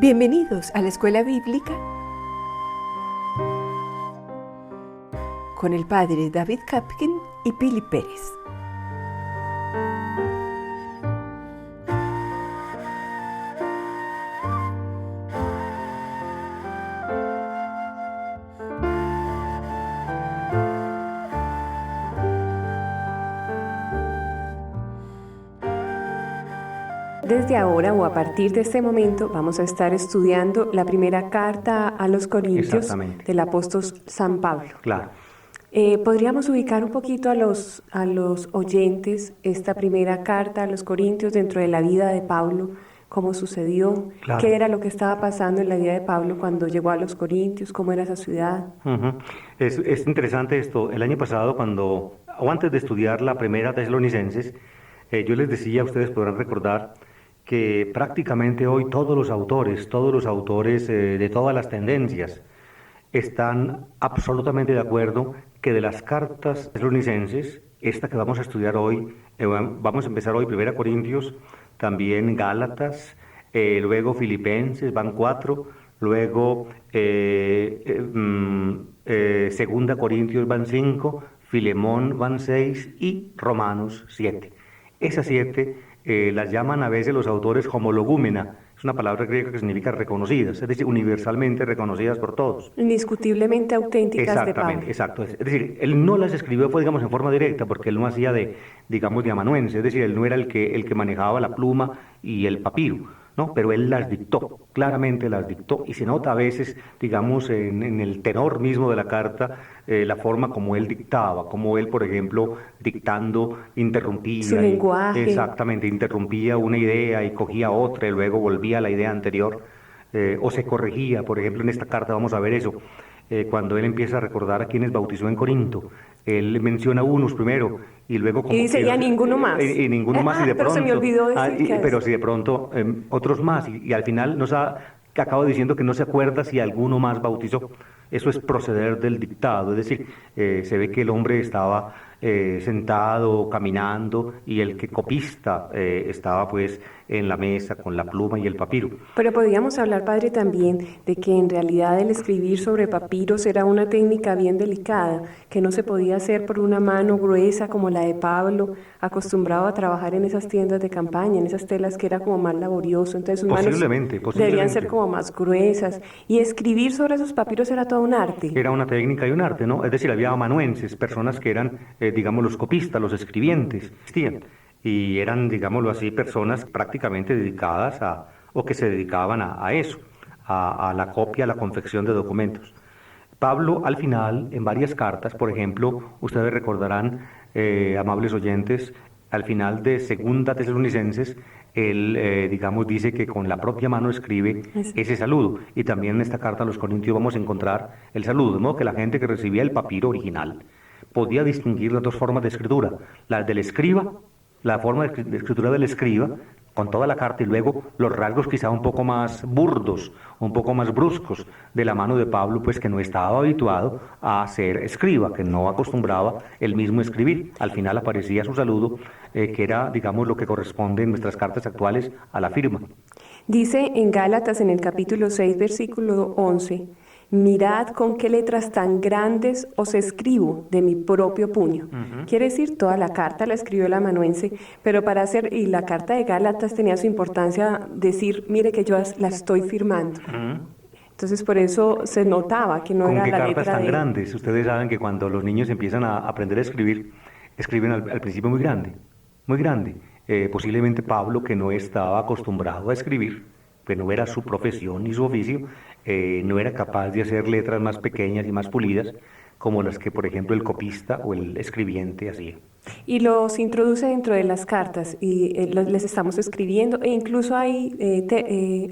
Bienvenidos a la Escuela Bíblica con el padre David Kapkin y Pili Pérez. Desde ahora o a partir de este momento vamos a estar estudiando la primera carta a los Corintios del apóstol San Pablo. Claro. ¿Podríamos ubicar un poquito a los oyentes esta primera carta a los Corintios dentro de la vida de Pablo? ¿Cómo sucedió? Claro. ¿Qué era lo que estaba pasando en la vida de Pablo cuando llegó a los Corintios? ¿Cómo era esa ciudad? Es interesante esto. El año pasado, o antes de estudiar la primera Tesalonicenses, yo les decía, ustedes podrán recordar, que prácticamente hoy todos los autores de todas las tendencias están absolutamente de acuerdo que de las cartas tesalonicenses, esta que vamos a estudiar hoy, vamos a empezar hoy, Primera Corintios, también Gálatas, luego Filipenses, van 4, luego Segunda Corintios van 5, Filemón van 6 y Romanos 7. Esas 7 las llaman a veces los autores homologúmena, es una palabra griega que significa reconocidas, es decir, universalmente reconocidas por todos. Indiscutiblemente auténticas de Pablo. Exacto. Es decir, él no las escribió, pues, digamos, en forma directa, porque él no hacía de amanuense, es decir, él no era el que manejaba la pluma y el papiro, ¿no? Pero él las dictó, claramente las dictó, y se nota a veces, digamos, en el tenor mismo de la carta, la forma como él dictaba, como él, por ejemplo, dictando, interrumpía. Su lenguaje. Exactamente, interrumpía una idea y cogía otra y luego volvía a la idea anterior, o se corregía. Por ejemplo, en esta carta vamos a ver eso. Cuando él empieza a recordar a quienes bautizó en Corinto, él menciona unos primero y luego y dice ya ninguno más. Y ninguno más, y de pero pronto. Se me olvidó decir pero si de pronto otros más, y al final que acaba diciendo que no se acuerda si alguno más bautizó. Eso es proceder del dictado, es decir, se ve que el hombre estaba sentado, caminando, y el que copista estaba pues en la mesa con la pluma y el papiro. Pero podríamos hablar, padre, también de que en realidad el escribir sobre papiros era una técnica bien delicada, que no se podía hacer por una mano gruesa como la de Pablo, acostumbrado a trabajar en esas tiendas de campaña, en esas telas que era como más laborioso, entonces sus manos deberían ser como más gruesas, y escribir sobre esos papiros era todo un arte. Era una técnica y un arte, ¿no? Es decir, había amanuenses, personas que eran, digamos, los copistas, los escribientes, y eran, digámoslo así, personas prácticamente dedicadas o que se dedicaban a eso, a la copia, a la confección de documentos. Pablo, al final, en varias cartas, por ejemplo, ustedes recordarán, amables oyentes, al final de Segunda Tesalonicenses, él, digamos, dice que con la propia mano escribe ese saludo. Y también en esta carta a los Corintios vamos a encontrar el saludo, de modo que la gente que recibía el papiro original podía distinguir las dos formas de escritura, la del escriba, la forma de escritura del escriba, con toda la carta, y luego los rasgos quizá un poco más burdos, un poco más bruscos de la mano de Pablo, pues que no estaba habituado a ser escriba, que no acostumbraba él mismo a escribir. Al final aparecía su saludo, que era, digamos, lo que corresponde en nuestras cartas actuales a la firma. Dice en Gálatas, en el capítulo 6, versículo 11, mirad con qué letras tan grandes os escribo de mi propio puño. Quiere decir, toda la carta la escribió el amanuense, pero y la carta de Gálatas tenía su importancia decir, mire que yo la estoy firmando. Entonces por eso se notaba que no era la letra de... ¿Con qué cartas tan grandes? Ustedes saben que cuando los niños empiezan a aprender a escribir, escriben al principio muy grande, muy grande. Posiblemente Pablo, que no estaba acostumbrado a escribir, que no era su profesión ni su oficio, no era capaz de hacer letras más pequeñas y más pulidas como las que, por ejemplo, el copista o el escribiente hacía. Y los introduce dentro de las cartas y les estamos escribiendo, e incluso hay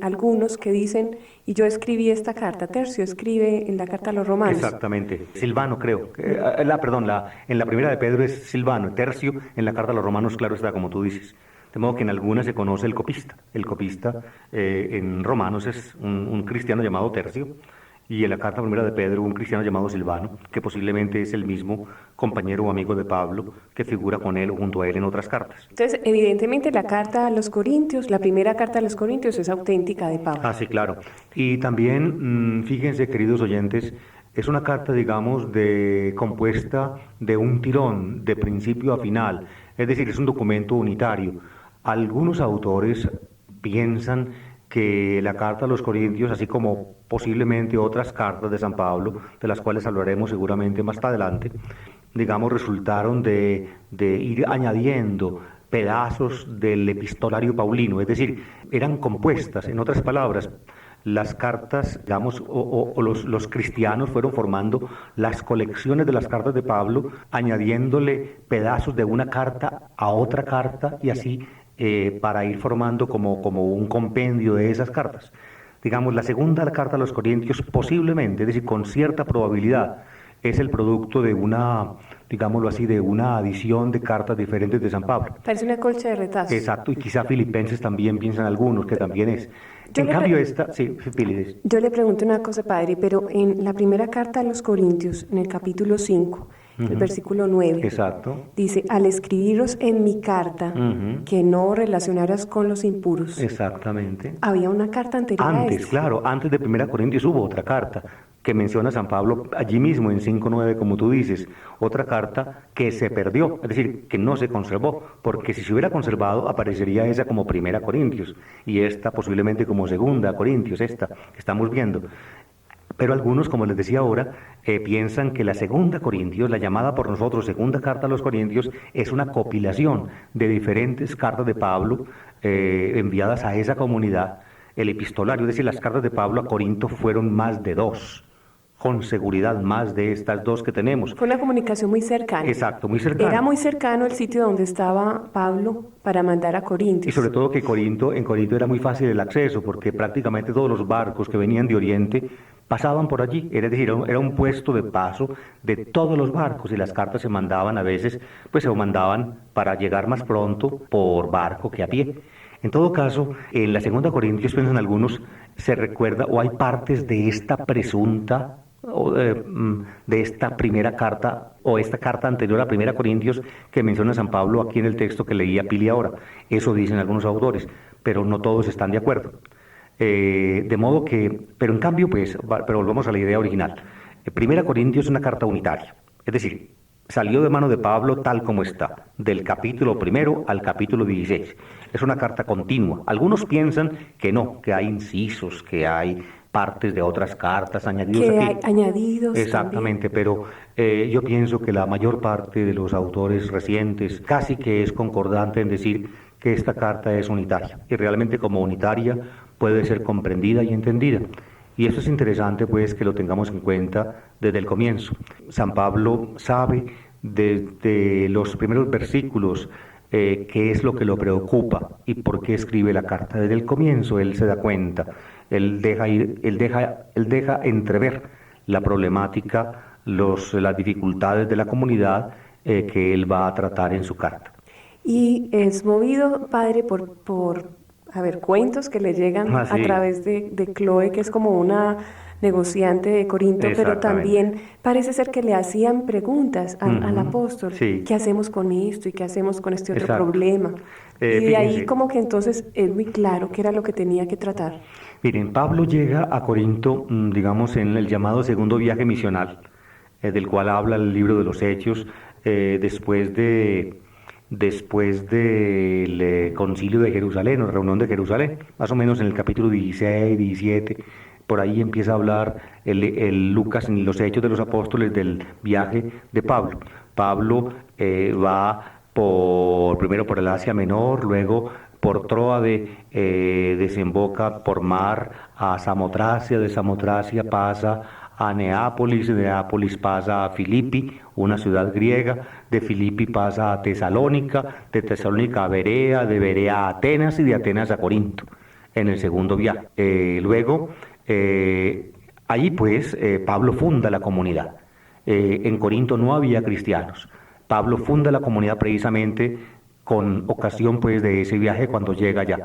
algunos que dicen, y yo escribí esta carta. Tercio escribe en la carta a los romanos. Exactamente, Silvano creo, en la primera de Pedro es Silvano, Tercio en la carta a los romanos, claro está, como tú dices. De modo que en algunas se conoce el copista. El copista en Romanos es un cristiano llamado Tercio, y en la carta primera de Pedro un cristiano llamado Silvano, que posiblemente es el mismo compañero o amigo de Pablo que figura con él o junto a él en otras cartas. Entonces, evidentemente la carta a los Corintios, la primera carta a los Corintios es auténtica de Pablo. Ah, sí, claro. Y también, fíjense, queridos oyentes, es una carta, digamos, compuesta de un tirón, de principio a final. Es decir, es un documento unitario. Algunos autores piensan que la carta a los Corintios, así como posiblemente otras cartas de San Pablo, de las cuales hablaremos seguramente más adelante, digamos, resultaron de ir añadiendo pedazos del epistolario paulino, es decir, eran compuestas, en otras palabras, las cartas, digamos, o los cristianos fueron formando las colecciones de las cartas de Pablo, añadiéndole pedazos de una carta a otra carta y así para ir formando como un compendio de esas cartas. Digamos, la segunda carta a los Corintios posiblemente, es decir, con cierta probabilidad, es el producto de una, digámoslo así, de una adición de cartas diferentes de San Pablo. Parece una colcha de retazos. Exacto, y quizá Filipenses también piensan algunos que también es. En cambio esta, sí, Filides. Yo le pregunto una cosa, padre, pero en la primera carta a los Corintios, en el capítulo 5, el versículo 9, exacto, dice, al escribiros en mi carta que no relacionaras con los impuros. Exactamente. Había una carta anterior a Antes, esta. claro, antes de Primera Corintios hubo otra carta que menciona San Pablo allí mismo en 5:9, como tú dices, otra carta que se perdió, es decir, que no se conservó, porque si se hubiera conservado aparecería esa como Primera Corintios y esta posiblemente como Segunda Corintios, esta que estamos viendo. Pero algunos, como les decía ahora, piensan que la Segunda Corintios, la llamada por nosotros Segunda Carta a los Corintios, es una compilación de diferentes cartas de Pablo enviadas a esa comunidad. El epistolario, es decir, las cartas de Pablo a Corinto fueron más de 2, con seguridad más de estas 2 que tenemos. Fue una comunicación muy cercana. Exacto, muy cercana. Era muy cercano el sitio donde estaba Pablo para mandar a Corintios. Y sobre todo que en Corinto era muy fácil el acceso, porque prácticamente todos los barcos que venían de Oriente pasaban por allí, es decir, era un puesto de paso de todos los barcos y las cartas se mandaban a veces, pues se mandaban para llegar más pronto por barco que a pie. En todo caso, en la Segunda Corintios, piensan algunos, se recuerda o hay partes de esta presunta de esta primera carta o esta carta anterior a Primera Corintios que menciona San Pablo aquí en el texto que leía Pili ahora. Eso dicen algunos autores, pero no todos están de acuerdo. De modo que, pero en cambio, pero volvamos a la idea original. Primera Corintios es una carta unitaria, es decir, salió de mano de Pablo tal como está, del capítulo 1 al capítulo 16. Es una carta continua. Algunos piensan que no, que hay incisos, que hay partes de otras cartas añadidos que aquí. hay añadidos. Exactamente, también. pero yo pienso que la mayor parte de los autores recientes casi que es concordante en decir que esta carta es unitaria y realmente como unitaria puede ser comprendida y entendida. Y eso es interesante pues que lo tengamos en cuenta desde el comienzo. San Pablo sabe desde los primeros versículos qué es lo que lo preocupa y por qué escribe la carta. Desde el comienzo él se da cuenta, él deja entrever la problemática, las dificultades de la comunidad que él va a tratar en su carta. Y es movido, padre, por cuentos que le llegan a través de Chloe, que es como una negociante de Corinto, pero también parece ser que le hacían preguntas al apóstol. Sí. ¿Qué hacemos con esto y qué hacemos con este otro Exacto. problema? Y de Fíjense. ahí como que entonces es muy claro qué era lo que tenía que tratar. Miren, Pablo llega a Corinto, digamos, en el llamado segundo viaje misional, del cual habla el libro de los Hechos, después del concilio de Jerusalén, o reunión de Jerusalén, más o menos en el capítulo 16, 17, por ahí empieza a hablar el Lucas en los Hechos de los Apóstoles del viaje de Pablo. Pablo va primero por el Asia Menor, luego por Tróade, desemboca por mar a Samotracia, de Samotracia pasa a Neápolis, de Neápolis pasa a Filipi, una ciudad griega, de Filipi pasa a Tesalónica, de Tesalónica a Berea, de Berea a Atenas y de Atenas a Corinto, en el segundo viaje. Luego, allí pues Pablo funda la comunidad. En Corinto no había cristianos. Pablo funda la comunidad precisamente con ocasión pues de ese viaje cuando llega allá.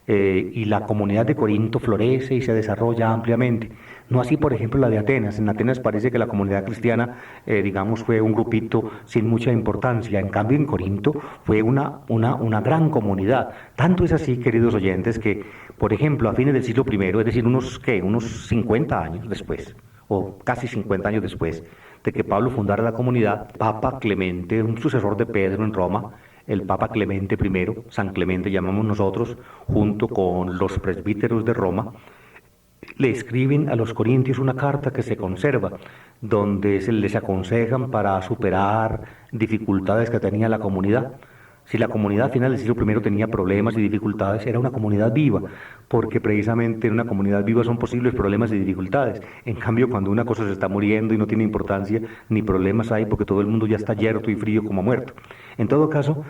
y la comunidad de Corinto florece y se desarrolla ampliamente. No así, por ejemplo, la de Atenas. En Atenas parece que la comunidad cristiana, digamos, fue un grupito sin mucha importancia. En cambio, en Corinto fue una gran comunidad. Tanto es así, queridos oyentes, que, por ejemplo, a fines del siglo I, es decir, unos 50 años después, o casi 50 años después de que Pablo fundara la comunidad, Papa Clemente, un sucesor de Pedro en Roma, el Papa Clemente I, San Clemente llamamos nosotros, junto con los presbíteros de Roma, le escriben a los corintios una carta que se conserva, donde se les aconsejan para superar dificultades que tenía la comunidad. Si la comunidad a final del siglo I tenía problemas y dificultades, era una comunidad viva, porque precisamente en una comunidad viva son posibles problemas y dificultades. En cambio, cuando una cosa se está muriendo y no tiene importancia, ni problemas hay, porque todo el mundo ya está yerto y frío como muerto. En todo caso,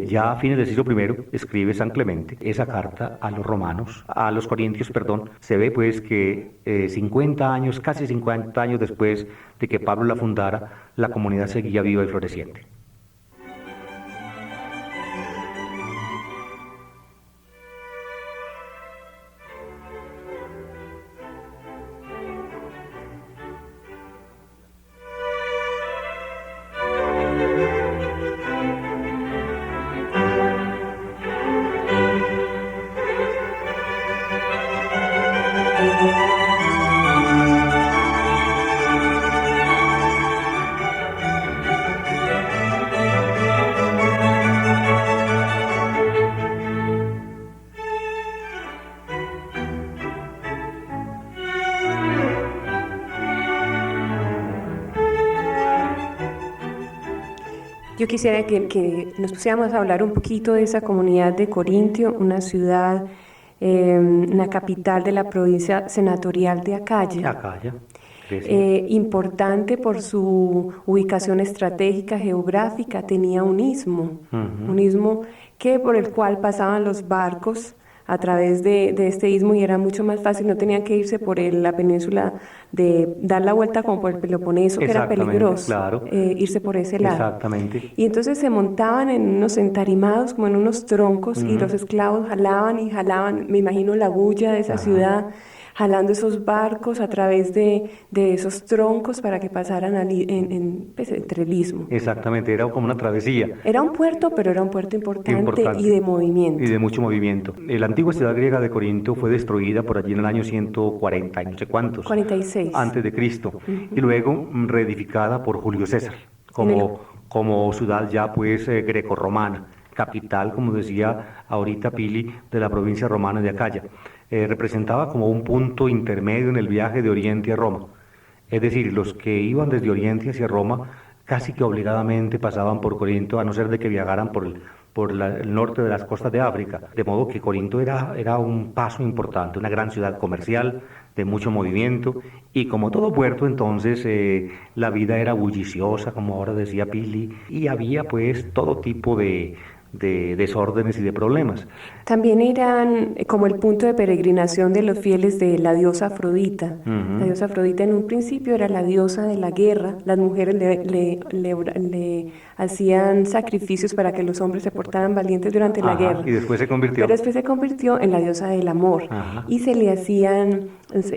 ya a fines del siglo I escribe San Clemente esa carta a los corintios, perdón. Se ve pues que 50 años, casi 50 años después de que Pablo la fundara, la comunidad seguía viva y floreciente. Yo quisiera que nos pusiéramos a hablar un poquito de esa comunidad de Corintio, una ciudad, una capital de la provincia senatorial de Acaya. Acaya, Grecia. Importante por su ubicación estratégica, geográfica, tenía un istmo, por el cual pasaban los barcos a través de este istmo y era mucho más fácil, no tenían que irse por la península, de dar la vuelta como por el Peloponeso, que era peligroso, claro. Irse por ese lado. Exactamente. Y entonces se montaban en unos entarimados, como en unos troncos, y los esclavos jalaban y jalaban, me imagino la bulla de esa ciudad, jalando esos barcos a través de esos troncos para que pasaran pues, entre el istmo. Exactamente, era como una travesía. Era un puerto, pero era un puerto importante. Y de movimiento. Y de mucho movimiento. La antigua ciudad griega de Corinto fue destruida por allí en el año 140, y no sé cuántos. 46. Antes de Cristo. Y luego reedificada por Julio César, como ciudad ya pues grecorromana, capital, como decía ahorita Pili, de la provincia romana de Acaya. Representaba como un punto intermedio en el viaje de Oriente a Roma. Es decir, los que iban desde Oriente hacia Roma casi que obligadamente pasaban por Corinto, a no ser de que viajaran por el norte de las costas de África. De modo que Corinto era un paso importante, una gran ciudad comercial de mucho movimiento, y como todo puerto entonces la vida era bulliciosa, como ahora decía Pili, y había pues todo tipo de desórdenes y de problemas. También eran como el punto de peregrinación de los fieles de la diosa Afrodita. La diosa Afrodita en un principio era la diosa de la guerra. Las mujeres le hacían sacrificios para que los hombres se portaran valientes durante la guerra. Y después se convirtió. Pero después se convirtió en la diosa del amor. Y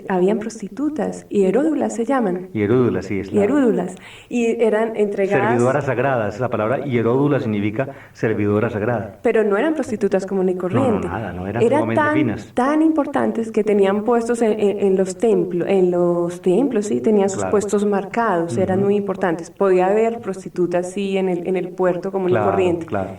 habían prostitutas, hierúdulas se llaman. Hierúdulas, sí, es la... Hierúdulas. Y eran entregadas... Servidoras sagradas. La palabra hieródula significa servidora sagrada. Pero no eran prostitutas comunes y corrientes. No eran sumamente finas. Tan importantes que tenían puestos en los templos, sí, tenían sus puestos marcados, eran muy importantes. Podía haber prostitutas, sí, en el puerto común y corriente. Claro.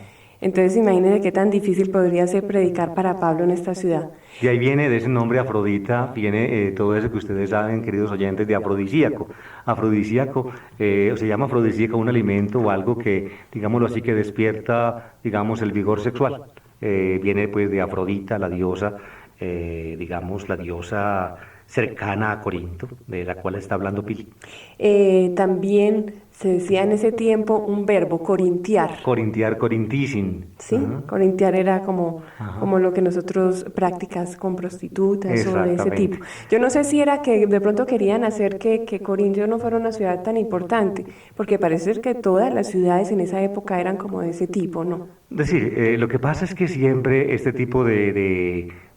Entonces imagínense qué tan difícil podría ser predicar para Pablo en esta ciudad. Y ahí viene de ese nombre Afrodita, viene todo eso que ustedes saben, queridos oyentes, de afrodisíaco. Afrodisíaco, se llama afrodisíaco un alimento o algo que, digámoslo así, que despierta, digamos, el vigor sexual. Viene pues de Afrodita, la diosa, la diosa cercana a Corinto, de la cual está hablando Pili. También Se decía en ese tiempo un verbo, corintiar. Corintiar, corintisin. Sí, corintiar era como lo que nosotros practicas con prostitutas o de ese tipo. Yo no sé si era que de pronto querían hacer que Corintio no fuera una ciudad tan importante, porque parece que todas las ciudades en esa época eran como de ese tipo, ¿no? Es decir, lo que pasa es que siempre este tipo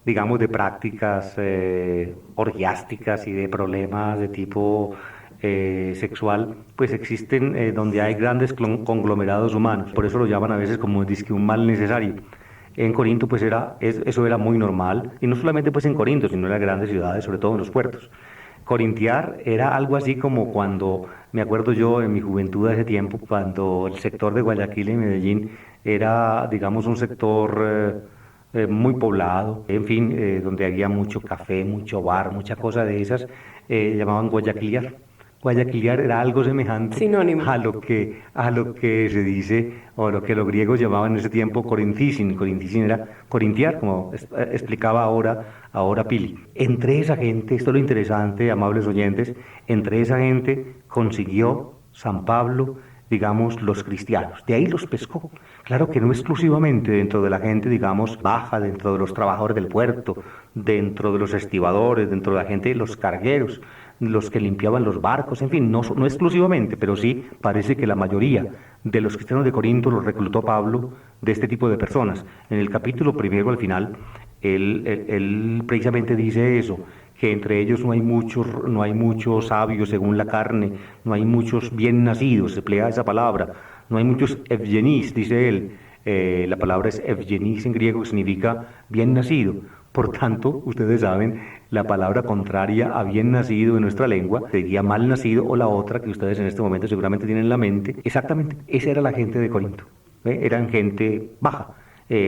digamos, de prácticas orgiásticas y de problemas de tipo sexual, pues existen donde hay grandes conglomerados humanos. Por eso lo llaman a veces como dizque un mal necesario. En Corinto pues eso era muy normal, y no solamente pues en Corinto, sino en las grandes ciudades, sobre todo en los puertos. Corintiar era algo así como cuando, me acuerdo yo en mi juventud de ese tiempo, cuando el sector de Guayaquil y Medellín era, digamos, un sector muy poblado, en fin, donde había mucho café, mucho bar, mucha cosa de esas, llamaban guayaquiliar. Guayaquiliar era algo semejante Sinónimo. a lo que se dice, o lo que los griegos llamaban en ese tiempo corintisin. Corintisin era corintiar, como explicaba ahora Pili. Entre esa gente, esto es lo interesante, amables oyentes, entre esa gente consiguió San Pablo, digamos, los cristianos. De ahí los pescó. Claro que no exclusivamente dentro de la gente, digamos, baja, dentro de los trabajadores del puerto, dentro de los estibadores, dentro de la gente, los cargueros, los que limpiaban los barcos, en fin, no exclusivamente, pero sí parece que la mayoría de los cristianos de Corinto los reclutó Pablo de este tipo de personas. En el capítulo primero al final, él precisamente dice eso, que entre ellos no hay muchos sabios según la carne, no hay muchos bien nacidos, se emplea esa palabra, no hay muchos evgenis, dice él. La palabra es evgenis en griego, que significa bien nacido. Por tanto, ustedes saben, la palabra contraria a bien nacido en nuestra lengua sería mal nacido, o la otra que ustedes en este momento seguramente tienen en la mente. Exactamente, esa era la gente de Corinto. Eran gente baja.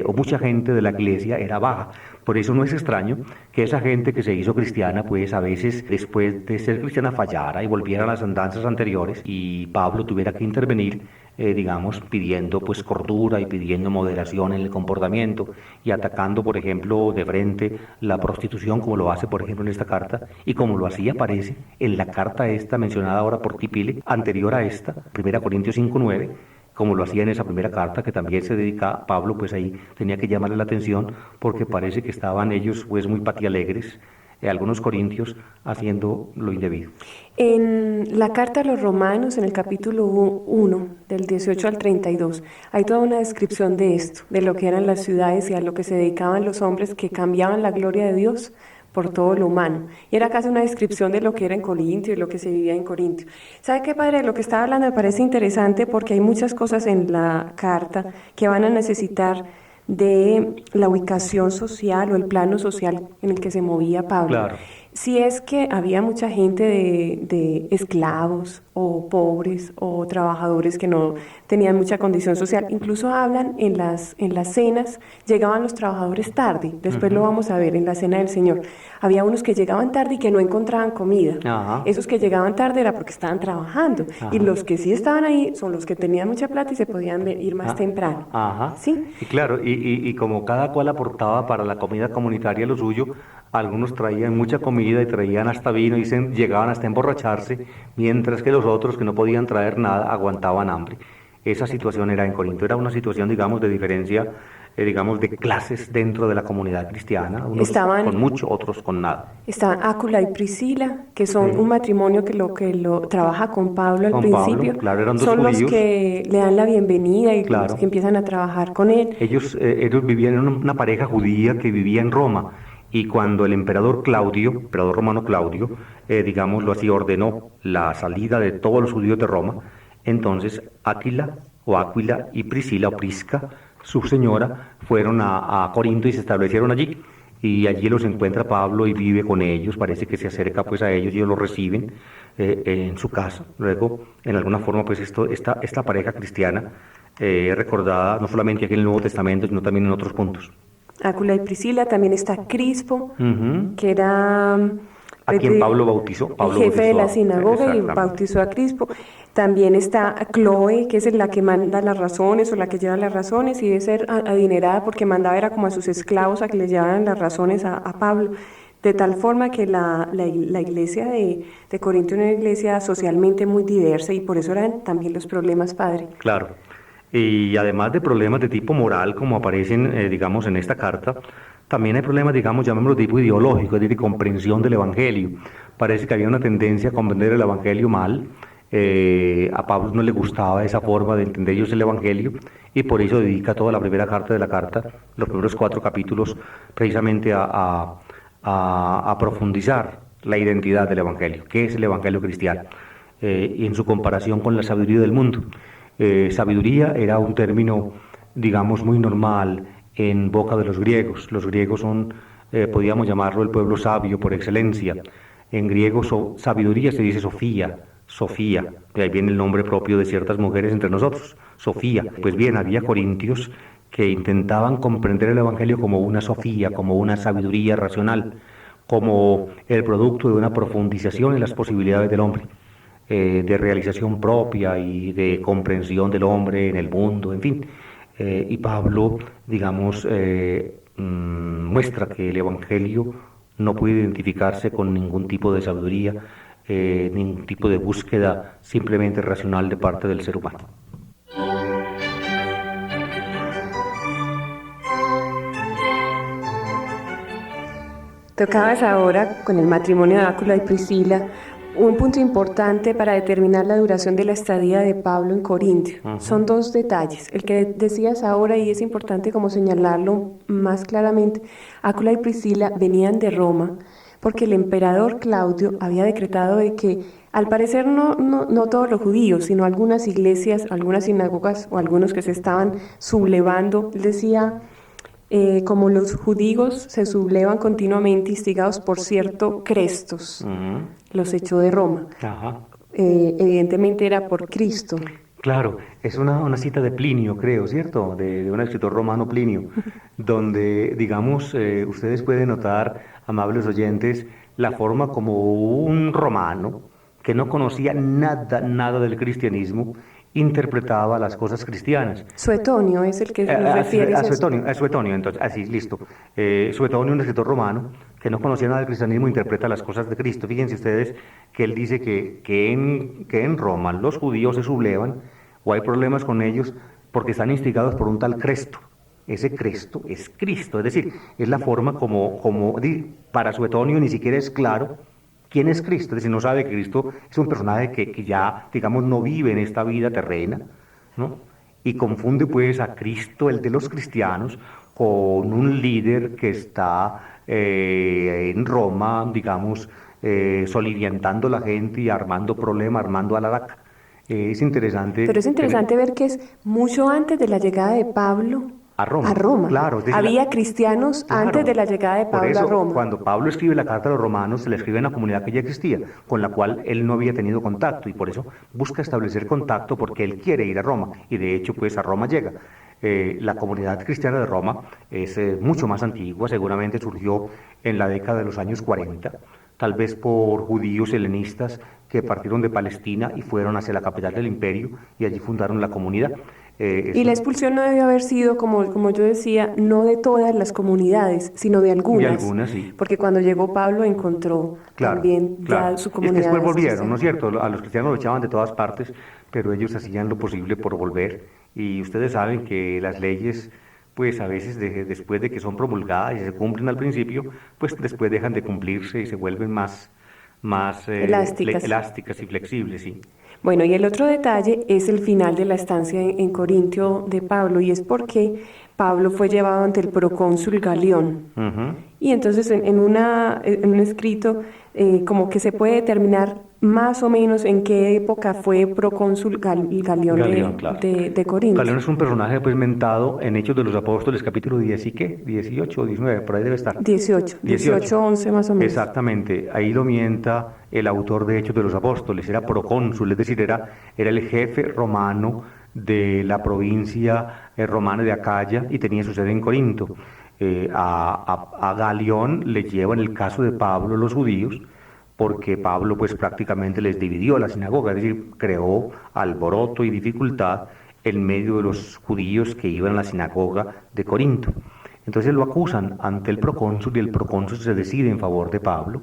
O mucha gente de la iglesia era baja. Por eso no es extraño que esa gente que se hizo cristiana, pues a veces después de ser cristiana fallara y volviera a las andanzas anteriores, y Pablo tuviera que intervenir, digamos, pidiendo pues cordura y pidiendo moderación en el comportamiento y atacando, por ejemplo, de frente la prostitución, como lo hace, por ejemplo, en esta carta, y como lo hacía, parece, en la carta esta mencionada ahora por Tipile, anterior a esta, 1 Corintios 5:9, como lo hacía en esa primera carta, que también se dedica Pablo, pues ahí tenía que llamarle la atención, porque parece que estaban ellos pues muy patialegres, algunos corintios, haciendo lo indebido. En la carta a los Romanos, en el capítulo 1, del 18 al 32, hay toda una descripción de esto, de lo que eran las ciudades y a lo que se dedicaban los hombres que cambiaban la gloria de Dios por todo lo humano. Y era casi una descripción de lo que era en Corintio y lo que se vivía en Corintio. ¿Sabe qué, padre? Lo que estaba hablando me parece interesante porque hay muchas cosas en la carta que van a necesitar de la ubicación social o el plano social en el que se movía Pablo. Claro. Si es que había mucha gente de esclavos o pobres o trabajadores que no tenían mucha condición social, incluso hablan en las cenas, llegaban los trabajadores tarde, después lo vamos a ver en la cena del Señor. Había unos que llegaban tarde y que no encontraban comida. Ajá. Esos que llegaban tarde era porque estaban trabajando. Ajá. Y los que sí estaban ahí son los que tenían mucha plata y se podían ir más temprano. Ajá. ¿Sí? Y claro, y como cada cual aportaba para la comida comunitaria lo suyo, algunos traían mucha comida y traían hasta vino y llegaban hasta emborracharse, mientras que los otros que no podían traer nada aguantaban hambre. Esa situación era en Corinto, era una situación, digamos, de diferencia, digamos, de clases dentro de la comunidad cristiana, unos con mucho, otros con nada. Estaban Ácula y Priscila, que son un matrimonio que lo trabaja con Pablo al principio. Pablo, claro, eran dos son judíos. Los que le dan la bienvenida y Claro. los que empiezan a trabajar con él. Ellos vivían en una pareja judía que vivía en Roma. Y cuando el emperador romano Claudio, digamos, lo así, ordenó la salida de todos los judíos de Roma, entonces Áquila y Priscila o Prisca, su señora, fueron a Corinto y se establecieron allí. Y allí los encuentra Pablo y vive con ellos, parece que se acerca pues a ellos y ellos lo reciben en su casa. Luego, en alguna forma, pues esta pareja cristiana recordada no solamente aquí en el Nuevo Testamento, sino también en otros puntos. Ácula y Priscila, también está Crispo, que era a quien Pablo bautizó. El jefe de la sinagoga y bautizó a Crispo. También está Cloe, que es la que manda las razones o la que lleva las razones, y debe ser adinerada porque mandaba era como a sus esclavos a que les llevaran las razones a Pablo. de tal forma que la iglesia de Corinto era una iglesia socialmente muy diversa y por eso eran también los problemas, padre. Claro. Y además de problemas de tipo moral, como aparecen, digamos, en esta carta, también hay problemas, digamos, llamémoslo de tipo ideológico, es decir, de comprensión del Evangelio. Parece que había una tendencia a comprender el Evangelio mal. A Pablo no le gustaba esa forma de entender ellos el Evangelio y por eso dedica toda la primera carta de la carta, los primeros 4 capítulos, precisamente a profundizar la identidad del Evangelio, qué es el Evangelio cristiano, y en su comparación con la sabiduría del mundo. Sabiduría era un término, digamos, muy normal en boca de los griegos. Los griegos son, podríamos llamarlo, el pueblo sabio por excelencia. En griego sabiduría se dice Sofía, Sofía, de ahí viene el nombre propio de ciertas mujeres entre nosotros, Sofía. Pues bien, había corintios que intentaban comprender el Evangelio como una Sofía, como una sabiduría racional, como el producto de una profundización en las posibilidades del hombre, de realización propia y de comprensión del hombre en el mundo, en fin. Y Pablo, digamos, muestra que el Evangelio no puede identificarse con ningún tipo de sabiduría, ningún tipo de búsqueda simplemente racional de parte del ser humano. Tocabas ahora, con el matrimonio de Áquila y Priscila, un punto importante para determinar la duración de la estadía de Pablo en Corinto. Son 2 detalles. El que decías ahora, y es importante como señalarlo más claramente, Áquila y Priscila venían de Roma porque el emperador Claudio había decretado de que, al parecer no todos los judíos, sino algunas iglesias, algunas sinagogas o algunos que se estaban sublevando, él decía, como los judíos se sublevan continuamente instigados por cierto Crestos, los echó de Roma. Ajá. Evidentemente era por Cristo. Claro, es una cita de Plinio, creo, ¿cierto? De un escritor romano, Plinio, donde, digamos, ustedes pueden notar, amables oyentes, la forma como un romano que no conocía nada del cristianismo interpretaba las cosas cristianas. Suetonio es el que nos refiere a Suetonio, entonces, así, listo. Suetonio, un escritor romano que no conocía nada del cristianismo, interpreta las cosas de Cristo. Fíjense ustedes que él dice que en Roma los judíos se sublevan o hay problemas con ellos porque están instigados por un tal Cresto. Ese Cresto es Cristo, es decir, es la forma para Suetonio ni siquiera es claro quién es Cristo, es decir, no sabe que Cristo es un personaje que ya, digamos, no vive en esta vida terrena, ¿no? Y confunde pues a Cristo, el de los cristianos, con un líder que está en Roma, digamos, soliviantando la gente y armando problemas, armando alaraca. Es interesante. Pero es interesante ver que es mucho antes de la llegada de Pablo a Roma. Claro, había cristianos antes de la llegada de Pablo por eso, a Roma. Cuando Pablo escribe la carta a los romanos, se la escribe en la comunidad que ya existía, con la cual él no había tenido contacto, y por eso busca establecer contacto porque él quiere ir a Roma, y de hecho pues a Roma llega. La comunidad cristiana de Roma es mucho más antigua, seguramente surgió en la década de los años 40, tal vez por judíos helenistas que partieron de Palestina y fueron hacia la capital del imperio y allí fundaron la comunidad. Y la expulsión no debió haber sido, como yo decía, no de todas las comunidades, sino de algunas. De algunas, sí. Porque cuando llegó Pablo encontró también ya su comunidad. Es que después volvieron, ¿no es cierto? A los cristianos los echaban de todas partes, pero ellos hacían lo posible por volver. Y ustedes saben que las leyes, pues a veces después de que son promulgadas y se cumplen al principio, pues después dejan de cumplirse y se vuelven más elásticas y flexibles, sí. Bueno, y el otro detalle es el final de la estancia en Corintio de Pablo, y es porque Pablo fue llevado ante el procónsul Galión. Y entonces en un escrito como que se puede determinar más o menos en qué época fue procónsul Galión claro. de Corinto. Galión es un personaje pues mentado en Hechos de los Apóstoles, capítulo 10 y ¿qué? 18 o 19, por ahí debe estar. 18, 11 más o menos. Exactamente, ahí lo mienta el autor de Hechos de los Apóstoles, era procónsul, es decir, era el jefe romano de la provincia romana de Acaya y tenía su sede en Corinto. A Galión le llevan el caso de Pablo los judíos, porque Pablo pues prácticamente les dividió la sinagoga, es decir, creó alboroto y dificultad en medio de los judíos que iban a la sinagoga de Corinto. Entonces lo acusan ante el procónsul y el procónsul se decide en favor de Pablo.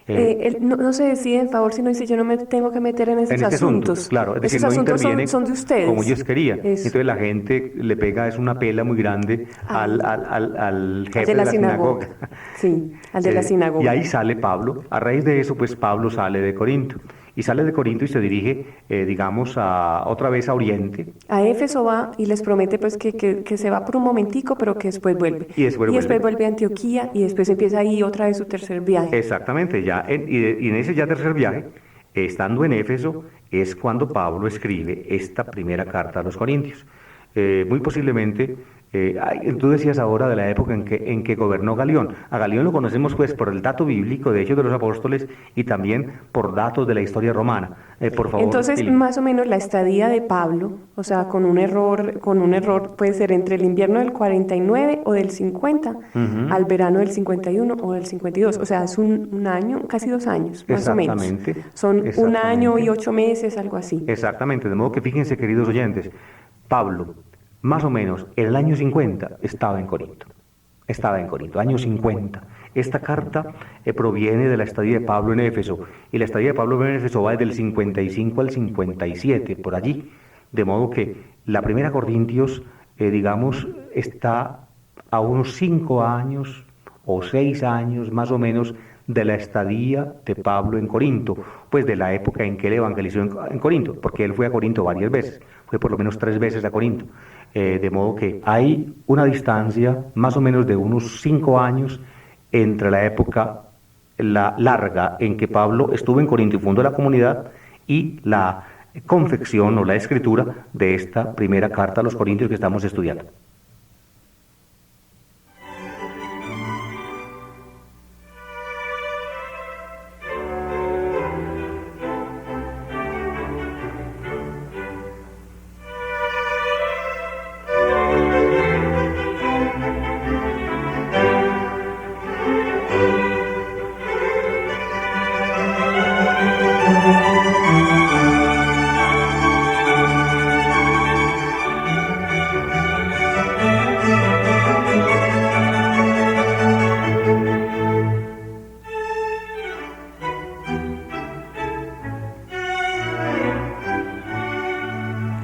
Él no se decide en favor, sino dice, yo no me tengo que meter en esos En este asunto, asuntos. claro, es decir, Esos no asuntos interviene son de ustedes. como ellos querían. Eso. Entonces la gente le pega, es una pela muy grande al jefe de la sinagoga. Sí, al de la sinagoga. Y ahí sale Pablo. A raíz de eso, pues Pablo sale de Corinto. Y sale de Corinto y se dirige, digamos, otra vez a Oriente. A Éfeso va y les promete pues que se va por un momentico, pero que después vuelve. Y después vuelve a Antioquía y después empieza ahí otra vez su tercer viaje. Exactamente, y en ese ya tercer viaje, estando en Éfeso, es cuando Pablo escribe esta primera carta a los Corintios. Muy posiblemente, tú decías ahora de la época en que gobernó Galión. A Galión lo conocemos pues por el dato bíblico de Hechos de los Apóstoles y también por datos de la historia romana. Por favor. Entonces, Pili. más o menos la estadía de Pablo, o sea, con un error puede ser entre el invierno del 49 o del 50 al verano del 51 o del 52. O sea, es un año, casi 2 años, más o menos. Son un año y 8 meses, algo así. Exactamente, de modo que fíjense, queridos oyentes, Pablo, más o menos en el año 50, estaba en Corinto. Año 50. Esta carta proviene de la estadía de Pablo en Éfeso, y la estadía de Pablo en Éfeso va desde el 55 al 57, por allí. De modo que la primera Corintios, digamos, está a unos 5 años o 6 años más o menos de la estadía de Pablo en Corinto, pues de la época en que él evangelizó en Corinto, porque él fue a Corinto varias veces, fue por lo menos 3 veces a Corinto. De modo que hay una distancia más o menos de unos 5 años entre la época larga en que Pablo estuvo en Corinto y fundó la comunidad y la confección o la escritura de esta primera carta a los Corintios que estamos estudiando.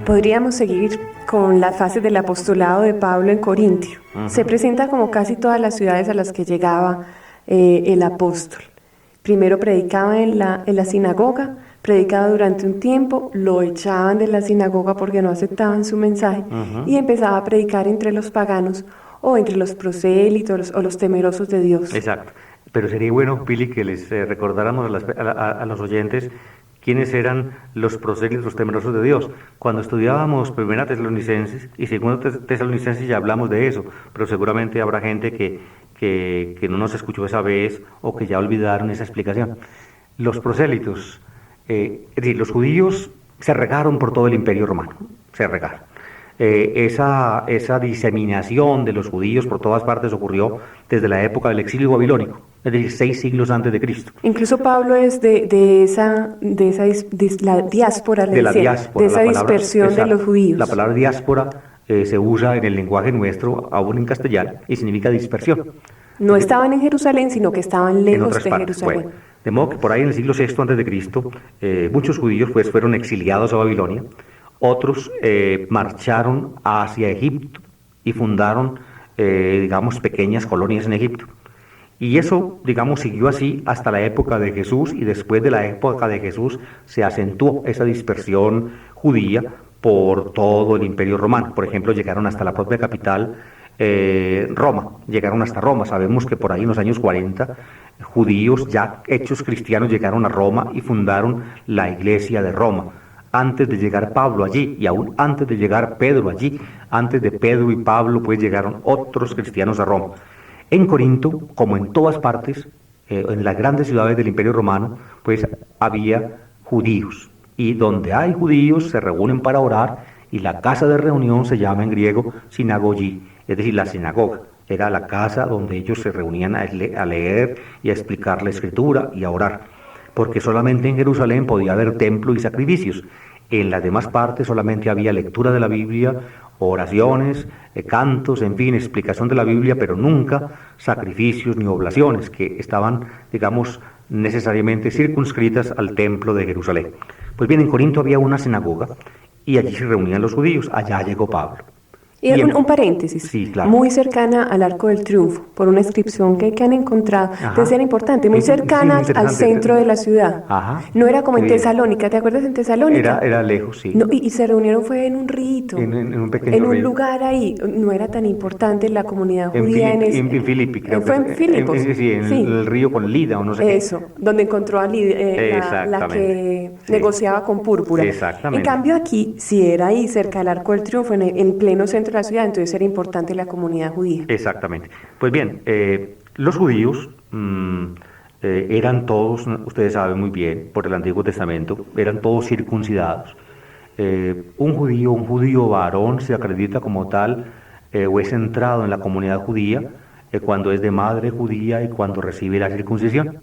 Podríamos seguir con las fases del apostolado de Pablo en Corintio. Se presenta como casi todas las ciudades a las que llegaba el apóstol. Primero predicaba en la sinagoga, predicaba durante un tiempo, lo echaban de la sinagoga porque no aceptaban su mensaje y empezaba a predicar entre los paganos o entre los prosélitos o los temerosos de Dios. Exacto. Pero sería bueno, Pili, que les recordáramos a los oyentes quiénes eran los prosélitos, los temerosos de Dios. Cuando estudiábamos Primera Tesalonicenses y Segunda Tesalonicenses ya hablamos de eso, pero seguramente habrá gente que no nos escuchó esa vez o que ya olvidaron esa explicación. Los prosélitos, es decir, los judíos se regaron por todo el Imperio Romano, se regaron. Esa diseminación de los judíos por todas partes ocurrió desde la época del exilio babilónico, es decir, 6 siglos antes de Cristo. Incluso Pablo es de la diáspora, de esa dispersión de los judíos. La palabra diáspora se usa en el lenguaje nuestro, aún en castellano, y significa dispersión. No estaban en Jerusalén, sino que estaban lejos de Jerusalén. Bueno, de modo que por ahí en el siglo VI antes de Cristo, muchos judíos pues fueron exiliados a Babilonia. Otros marcharon hacia Egipto y fundaron, digamos, pequeñas colonias en Egipto. Y eso, digamos, siguió así hasta la época de Jesús, y después de la época de Jesús se acentuó esa dispersión judía por todo el Imperio Romano. Por ejemplo, llegaron hasta la propia capital, Roma, llegaron hasta Roma. Sabemos que por ahí en los años 40, judíos ya hechos cristianos llegaron a Roma y fundaron la iglesia de Roma. Antes de llegar Pablo allí, y aún antes de llegar Pedro allí, antes de Pedro y Pablo, pues llegaron otros cristianos a Roma. En Corinto, como en todas partes, en las grandes ciudades del Imperio Romano, pues había judíos. Y donde hay judíos se reúnen para orar, y la casa de reunión se llama en griego sinagogí, es decir, la sinagoga. Era la casa donde ellos se reunían a leer y a explicar la Escritura y a orar, porque solamente en Jerusalén podía haber templo y sacrificios. En las demás partes solamente había lectura de la Biblia, oraciones, cantos, en fin, explicación de la Biblia, pero nunca sacrificios ni oblaciones que estaban, digamos, necesariamente circunscritas al templo de Jerusalén. Pues bien, en Corinto había una sinagoga y allí se reunían los judíos. Allá llegó Pablo. Y un paréntesis, sí, claro. Muy cercana al Arco del Triunfo, por una inscripción que han encontrado, Ajá. entonces era importante, muy cercana sí, al centro de la ciudad. Ajá. No era como en Bien. Tesalónica, ¿te acuerdas en Tesalónica? Era lejos, sí. No, y se reunieron fue en un rito, En un pequeño en un río. lugar ahí, no era tan importante la comunidad judía en Filipi, creo fue que en Filipos, sí, en el río con Lida o no sé qué. Eso, donde encontró a la que Sí. negociaba con púrpura. Exactamente. En cambio aquí, si era ahí cerca del Arco del Triunfo, en pleno centro de la ciudad, entonces era importante la comunidad judía. Exactamente. Pues bien, los judíos eran todos, ustedes saben muy bien, por el Antiguo Testamento, eran todos circuncidados. Un judío varón se acredita como tal o es centrado en la comunidad judía cuando es de madre judía y cuando recibe la circuncisión.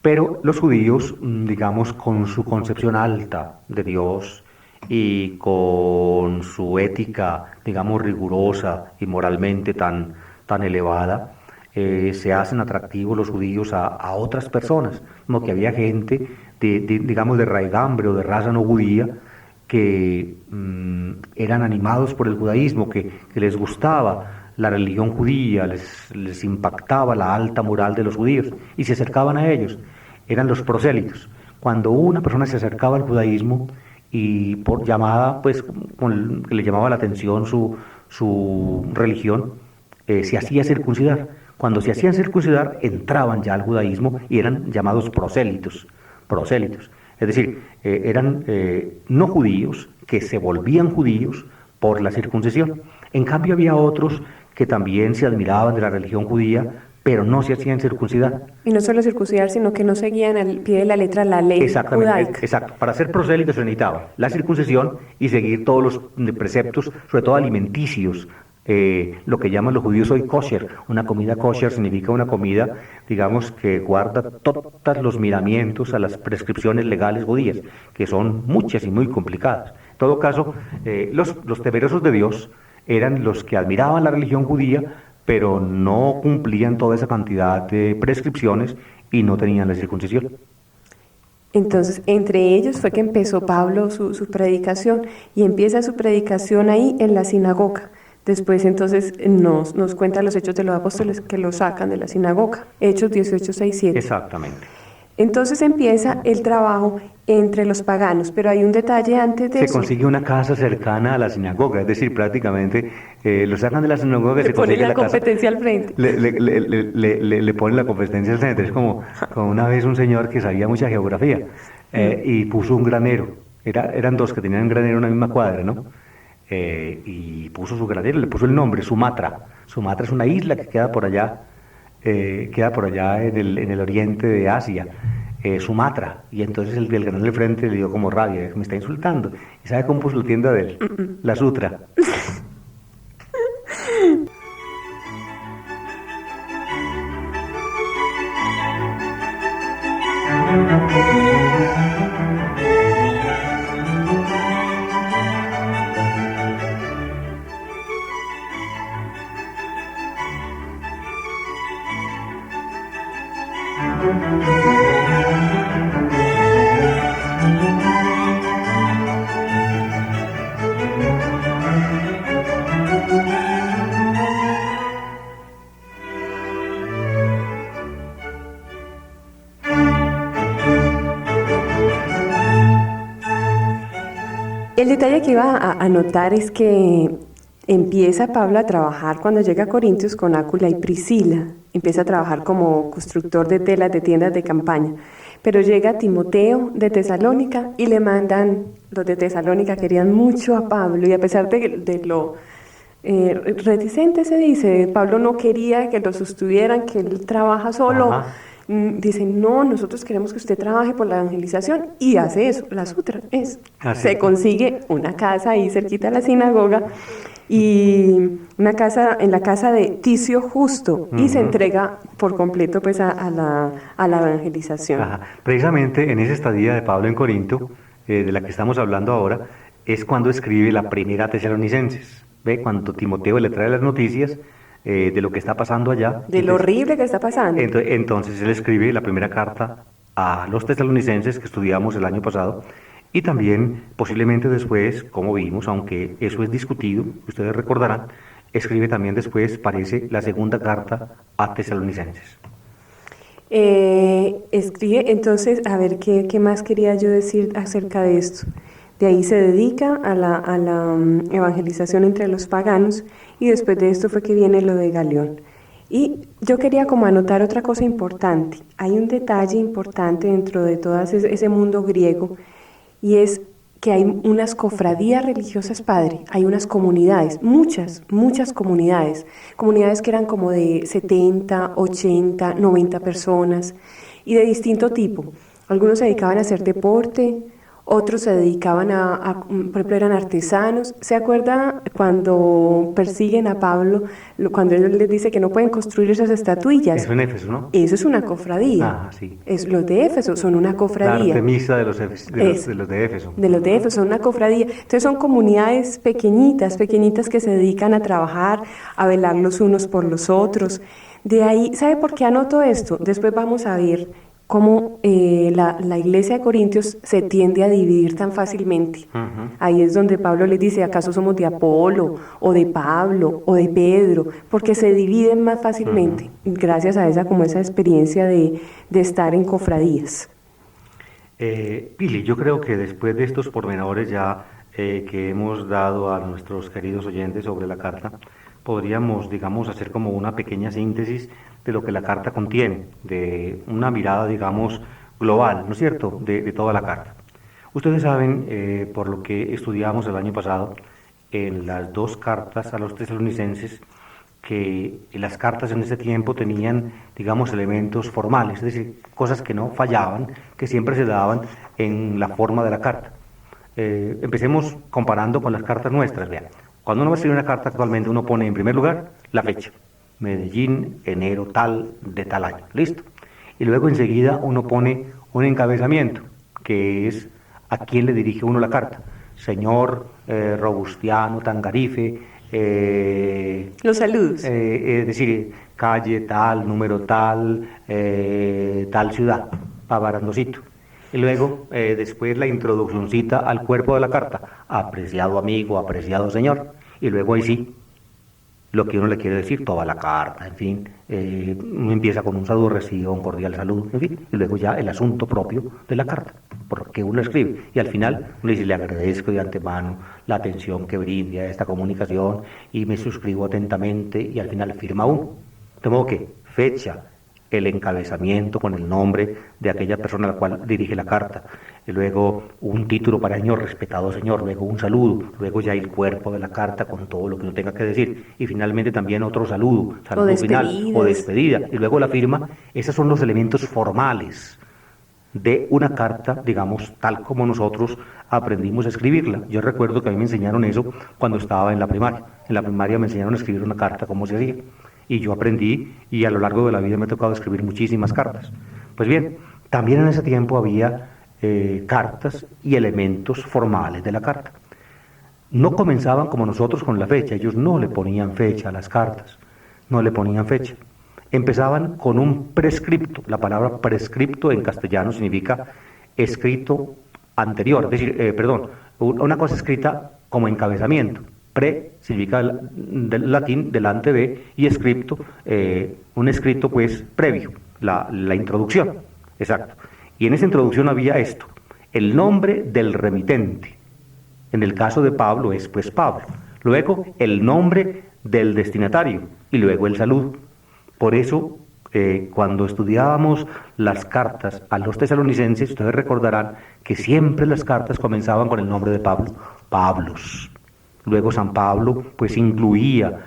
Pero los judíos, digamos, con su concepción alta de Dios y con su ética, digamos, rigurosa y moralmente tan elevada, se hacen atractivos los judíos a otras personas, como que había gente, digamos, de raigambre o de raza no judía, que eran animados por el judaísmo, que les gustaba la religión judía, les impactaba la alta moral de los judíos y se acercaban a ellos. Eran los prosélitos. Cuando una persona se acercaba al judaísmo y por llamada, pues, que le llamaba la atención su religión, se hacía circuncidar. Cuando se hacían circuncidar, entraban ya al judaísmo y eran llamados prosélitos. Es decir, eran no judíos que se volvían judíos por la circuncisión. En cambio había otros que también se admiraban de la religión judía, pero no se hacían circuncidar. Y no solo circuncidar, sino que no seguían al pie de la letra la ley judaica. Exacto. Para ser prosélito se necesitaba la circuncisión y seguir todos los preceptos, sobre todo alimenticios. Lo que llaman los judíos hoy kosher. Una comida kosher significa una comida, digamos, que guarda todos los miramientos a las prescripciones legales judías, que son muchas y muy complicadas. En todo caso, los temerosos de Dios eran los que admiraban la religión judía, pero no cumplían toda esa cantidad de prescripciones y no tenían la circuncisión. Entonces, entre ellos fue que empezó Pablo su predicación, y empieza su predicación ahí en la sinagoga. Después entonces nos cuenta los Hechos de los Apóstoles que lo sacan de la sinagoga, Hechos 18, 6, 7. Exactamente. Entonces empieza el trabajo entre los paganos, pero hay un detalle antes de eso. Se consigue una casa cercana a la sinagoga, es decir, prácticamente lo sacan de la sinagoga y se consigue la competencia casa. al frente. Le ponen la competencia al frente. Es como una vez un señor que sabía mucha geografía y puso un granero. Eran dos que tenían un granero en una misma cuadra, ¿no? Y puso su granero, le puso el nombre, Sumatra. Sumatra es una isla que queda por allá en el oriente de Asia, Sumatra. Y entonces el granero del frente le dio como rabia, me está insultando. ¿Y sabe cómo puso la tienda de él? La Sutra. El detalle que iba a notar es que empieza Pablo a trabajar cuando llega a Corintios con Áquila y Priscila. Empieza a trabajar como constructor de telas de tiendas de campaña. Pero llega Timoteo de Tesalónica y le mandan, los de Tesalónica querían mucho a Pablo, y a pesar de lo reticente se dice, Pablo no quería que lo sostuvieran, que él trabaja solo. Ajá. Dicen, no, nosotros queremos que usted trabaje por la evangelización, y hace eso. La Sutra es, Así. se consigue una casa ahí cerquita de la sinagoga, y una casa en la casa de Ticio Justo, y se entrega por completo pues a la evangelización. Ajá. Precisamente en esa estadía de Pablo en Corinto, de la que estamos hablando ahora, es cuando escribe la primera a Tesalonicenses. ¿Ve? Cuando Timoteo le trae las noticias de lo que está pasando allá. De lo horrible que está pasando. Entonces él escribe la primera carta a los tesalonicenses que estudiamos el año pasado, y también posiblemente después, como vimos, aunque eso es discutido, ustedes recordarán, escribe también después, parece, la segunda carta a tesalonicenses. Escribe, entonces, a ver, ¿qué más quería yo decir acerca de esto? De ahí se dedica a la evangelización entre los paganos, y después de esto fue que viene lo de Galión. Y yo quería como anotar otra cosa importante. Hay un detalle importante dentro de todo ese mundo griego, y es que hay unas cofradías religiosas, padre, hay unas comunidades, muchas comunidades que eran como de 70, 80, 90 personas, y de distinto tipo. Algunos se dedicaban a hacer deporte, otros se dedicaban por ejemplo, eran artesanos. ¿Se acuerda cuando persiguen a Pablo, cuando él les dice que no pueden construir esas estatuillas? Eso en Éfeso, ¿no? Eso es una cofradía. Ah, sí. Los de Éfeso son una cofradía. La Artemisa de los de Éfeso. De los de Éfeso, son una cofradía. Entonces son comunidades pequeñitas que se dedican a trabajar, a velar los unos por los otros. De ahí, ¿sabe por qué anoto esto? Después vamos a ver cómo la iglesia de Corintios se tiende a dividir tan fácilmente. Uh-huh. Ahí es donde Pablo les dice, ¿acaso somos de Apolo, o de Pablo, o de Pedro? Porque se dividen más fácilmente, gracias a esa experiencia de estar en cofradías. Pili, yo creo que después de estos pormenores ya que hemos dado a nuestros queridos oyentes sobre la carta, podríamos, digamos, hacer como una pequeña síntesis de lo que la carta contiene, de una mirada, digamos, global, ¿no es cierto?, de toda la carta. Ustedes saben, por lo que estudiamos el año pasado, en las dos cartas a los tesalonicenses, que las cartas en ese tiempo tenían, digamos, elementos formales, es decir, cosas que no fallaban, que siempre se daban en la forma de la carta. Empecemos comparando con las cartas nuestras, vean. Cuando uno va a escribir una carta actualmente, uno pone en primer lugar la fecha. Medellín, enero tal, de tal año. Listo. Y luego enseguida uno pone un encabezamiento, que es a quién le dirige uno la carta. Señor Robustiano Tangarife. Los saludos. Es decir, calle tal, número tal, tal ciudad, Pavarandosito. Y luego, después la introduccióncita al cuerpo de la carta. Apreciado amigo, apreciado señor. Y luego ahí sí, lo que uno le quiere decir, toda la carta, en fin, uno empieza con un saludo, recibe un cordial saludo, en fin, y luego ya el asunto propio de la carta, porque uno escribe, y al final uno dice, le agradezco de antemano la atención que brinde a esta comunicación, y me suscribo atentamente, y al final firma uno, de modo que fecha, el encabezamiento con el nombre de aquella persona a la cual dirige la carta, y luego un título para el señor, respetado señor, luego un saludo, luego ya el cuerpo de la carta con todo lo que uno tenga que decir, y finalmente también otro saludo final o despedida, y luego la firma. Esos son los elementos formales de una carta, digamos, tal como nosotros aprendimos a escribirla. Yo recuerdo que a mí me enseñaron eso cuando estaba en la primaria. En la primaria me enseñaron a escribir una carta, cómo se hacía. Y yo aprendí, y a lo largo de la vida me ha tocado escribir muchísimas cartas. Pues bien, también en ese tiempo había cartas y elementos formales de la carta. No comenzaban como nosotros con la fecha, ellos no le ponían fecha a las cartas, no le ponían fecha. Empezaban con un prescripto. La palabra prescripto en castellano significa escrito anterior, es decir, una cosa escrita como encabezamiento. Pre significa del latín delante de, y scripto, un escrito pues previo, la introducción, exacto. Y en esa introducción había esto, el nombre del remitente. En el caso de Pablo es pues Pablo. Luego el nombre del destinatario y luego el saludo. Por eso, cuando estudiábamos las cartas a los tesalonicenses, ustedes recordarán que siempre las cartas comenzaban con el nombre de Pablo, Pablos. Luego San Pablo pues incluía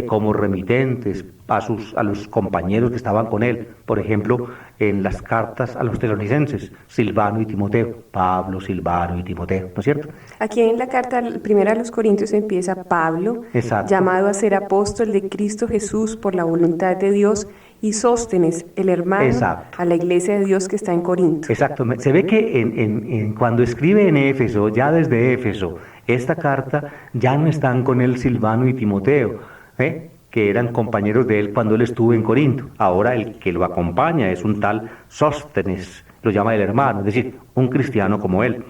como remitentes a los compañeros que estaban con él. Por ejemplo, en las cartas a los tesalonicenses, Silvano y Timoteo, Pablo, Silvano y Timoteo, ¿no es cierto? Aquí en la carta primera a los Corintios empieza Pablo, llamado a ser apóstol de Cristo Jesús por la voluntad de Dios, y Sóstenes, el hermano, Exacto. a la iglesia de Dios que está en Corinto. Exacto, se ve que cuando escribe en Éfeso, ya desde Éfeso, esta carta ya no están con él Silvano y Timoteo, que eran compañeros de él cuando él estuvo en Corinto. Ahora el que lo acompaña es un tal Sóstenes, lo llama el hermano, es decir, un cristiano como él.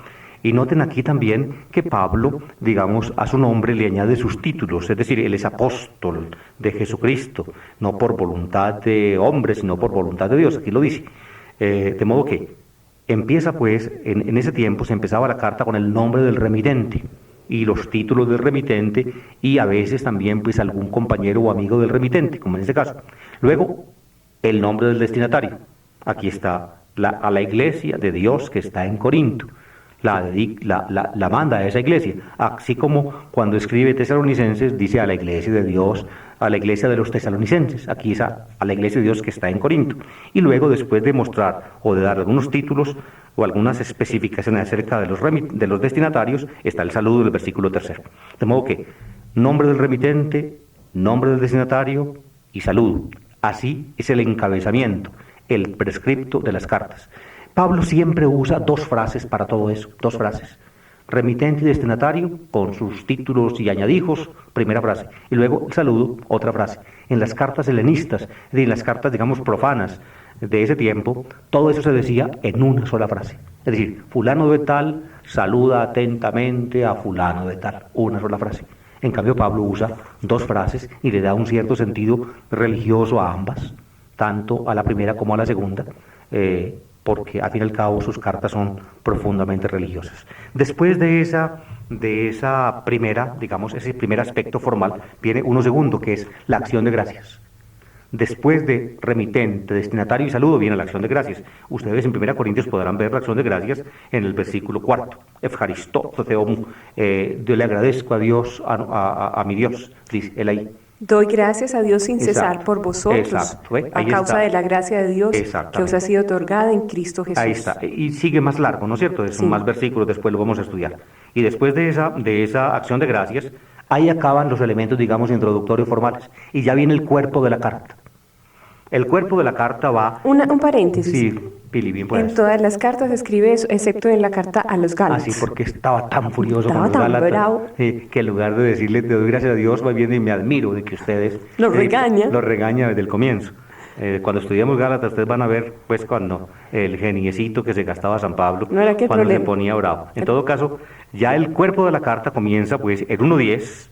Y noten aquí también que Pablo, digamos, a su nombre le añade sus títulos, es decir, él es apóstol de Jesucristo, no por voluntad de hombre, sino por voluntad de Dios, aquí lo dice. De modo que empieza pues, en ese tiempo se empezaba la carta con el nombre del remitente y los títulos del remitente y a veces también pues algún compañero o amigo del remitente, como en este caso. Luego, el nombre del destinatario. Aquí está a la iglesia de Dios que está en Corinto. La manda a esa iglesia, así como cuando escribe Tesalonicenses dice a la iglesia de Dios, a la iglesia de los tesalonicenses, aquí es a la iglesia de Dios que está en Corinto. Y luego, después de mostrar o de dar algunos títulos o algunas especificaciones acerca de los destinatarios, está el saludo del versículo 3. De modo que nombre del remitente, nombre del destinatario y saludo. Así es el encabezamiento, el prescripto de las cartas. Pablo siempre usa dos frases para todo eso, dos frases. Remitente y destinatario, con sus títulos y añadijos, primera frase. Y luego el saludo, otra frase. En las cartas helenistas, es decir, en las cartas, digamos, profanas de ese tiempo, todo eso se decía en una sola frase. Es decir, fulano de tal saluda atentamente a fulano de tal, una sola frase. En cambio, Pablo usa dos frases y le da un cierto sentido religioso a ambas, tanto a la primera como a la segunda, porque al fin y al cabo sus cartas son profundamente religiosas. Después de esa primera, digamos, ese primer aspecto formal, viene uno segundo, que es la acción de gracias. Después de remitente, destinatario y saludo, viene la acción de gracias. Ustedes en 1 Corintios podrán ver la acción de gracias en el versículo 4. Efjaristó, Theomu, yo le agradezco a Dios, a mi Dios, dice él ahí. Doy gracias a Dios sin cesar Exacto, por vosotros, exacto, a causa de la gracia de Dios que os ha sido otorgada en Cristo Jesús. Ahí está, y sigue más largo, ¿no es cierto? Son más versículos, después lo vamos a estudiar. Y después de esa acción de gracias, ahí acaban los elementos, digamos, introductorios formales, y ya viene el cuerpo de la carta. El cuerpo de la carta va... Un paréntesis. Sí, Pili, bien puedes. En todas las cartas escribe eso, excepto en la carta a los Gálatas. Así, porque estaba tan furioso Estaba con los tan Gálatas, bravo. Que en lugar de decirle, te doy gracias a Dios, va viendo y me admiro de que ustedes... Los regaña. Los regaña desde el comienzo. Cuando estudiamos Gálatas, ustedes van a ver, pues, cuando el geniecito que se gastaba San Pablo, no era que cuando problema. se ponía bravo. En todo caso, ya el cuerpo de la carta comienza, pues, en 1:10,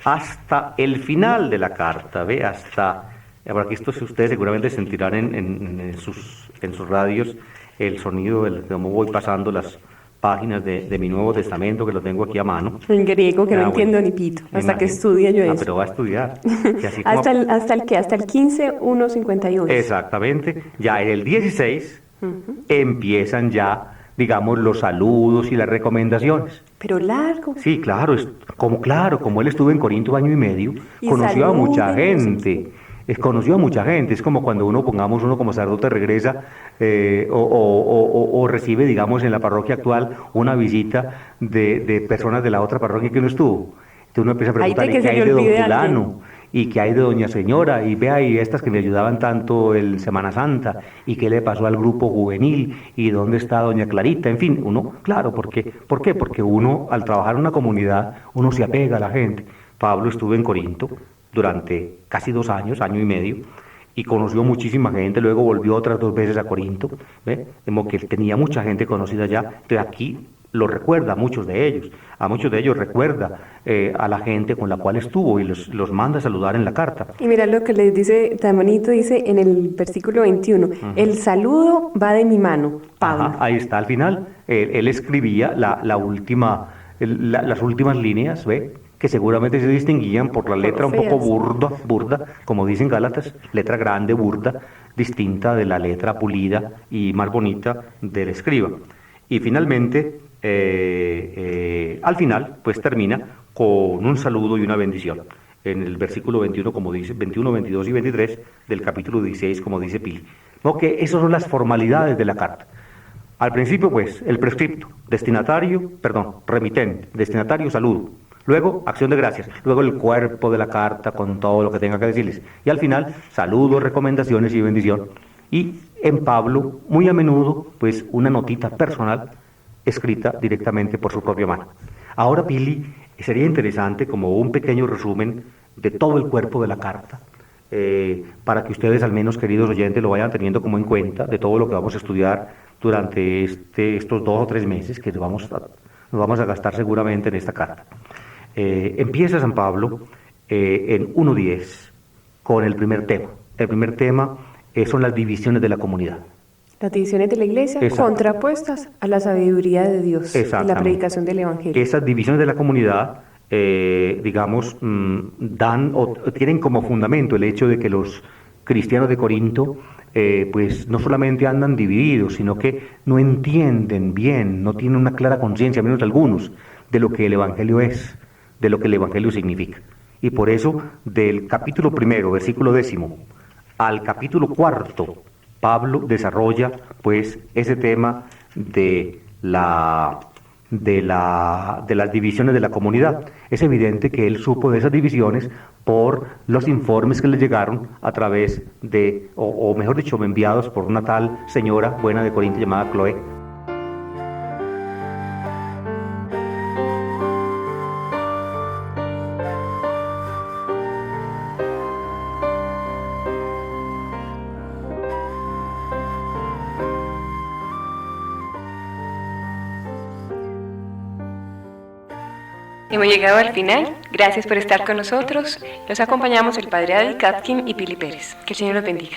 hasta el final de la carta, ¿ve? Hasta... Por aquí ustedes seguramente sentirán en sus radios el sonido de cómo voy pasando las páginas de mi Nuevo Testamento, que lo tengo aquí a mano. En griego, que no entiendo ni pito, hasta que estudie yo eso. Pero va a estudiar. Y así hasta el 15:1:51. Exactamente. Ya en el 16 empiezan ya, digamos, los saludos y las recomendaciones. Pero largo. Sí, claro, como él estuvo en Corinto 1 año y medio, conoció a mucha gente. Conoció a mucha gente, es como cuando uno como sacerdote regresa o recibe, digamos, en la parroquia actual una visita de personas de la otra parroquia que uno estuvo. Entonces uno empieza a preguntar, ¿y qué hay de don fulano? ¿Y qué hay de doña señora? Y vea, y estas que me ayudaban tanto en Semana Santa, ¿y qué le pasó al grupo juvenil? ¿Y dónde está doña Clarita? En fin, uno, claro, ¿por qué? Porque uno, al trabajar en una comunidad, uno se apega a la gente. Pablo estuvo en Corinto durante casi 2 años, año y medio, y conoció muchísima gente, luego volvió otras 2 veces a Corinto, ¿ve? Como que tenía mucha gente conocida ya, entonces aquí lo recuerda a muchos de ellos recuerda a la gente con la cual estuvo y los manda a saludar en la carta. Y mira lo que les dice tan bonito, dice en el versículo 21, el saludo va de mi mano, Pablo. Ajá, ahí está, al final, él escribía las últimas líneas, ¿ve? Que seguramente se distinguían por la letra un poco burda, como dicen Gálatas, letra grande, burda, distinta de la letra pulida y más bonita del escriba. Y finalmente, al final, pues termina con un saludo y una bendición. En el versículo 21, como dice, 21, 22 y 23 del capítulo 16, como dice Pili. No, que esas son las formalidades de la carta. Al principio, pues, el prescripto, remitente, destinatario, saludo. Luego, acción de gracias. Luego el cuerpo de la carta con todo lo que tenga que decirles. Y al final, saludos, recomendaciones y bendición. Y en Pablo, muy a menudo, pues una notita personal escrita directamente por su propia mano. Ahora, Pili, sería interesante como un pequeño resumen de todo el cuerpo de la carta, para que ustedes, al menos, queridos oyentes, lo vayan teniendo como en cuenta de todo lo que vamos a estudiar durante estos 2 o 3 meses que nos vamos a gastar seguramente en esta carta. Empieza San Pablo en 1:10 con el primer tema. El primer tema son las divisiones de la comunidad. Las divisiones de la iglesia contrapuestas a la sabiduría de Dios y la predicación del Evangelio. Esas divisiones de la comunidad, digamos, dan o tienen como fundamento el hecho de que los cristianos de Corinto, pues no solamente andan divididos, sino que no entienden bien, no tienen una clara conciencia, menos algunos, de lo que el Evangelio es, de lo que el Evangelio significa. Y por eso, del capítulo 1, versículo 10, al capítulo 4, Pablo desarrolla pues ese tema de las divisiones de la comunidad. Es evidente que él supo de esas divisiones por los informes que le llegaron a través de, o mejor dicho, enviados por una tal señora buena de Corinto llamada Chloe. Hemos llegado al final. Gracias por estar con nosotros. Los acompañamos el padre Adi Katkin y Pili Pérez. Que el Señor los bendiga.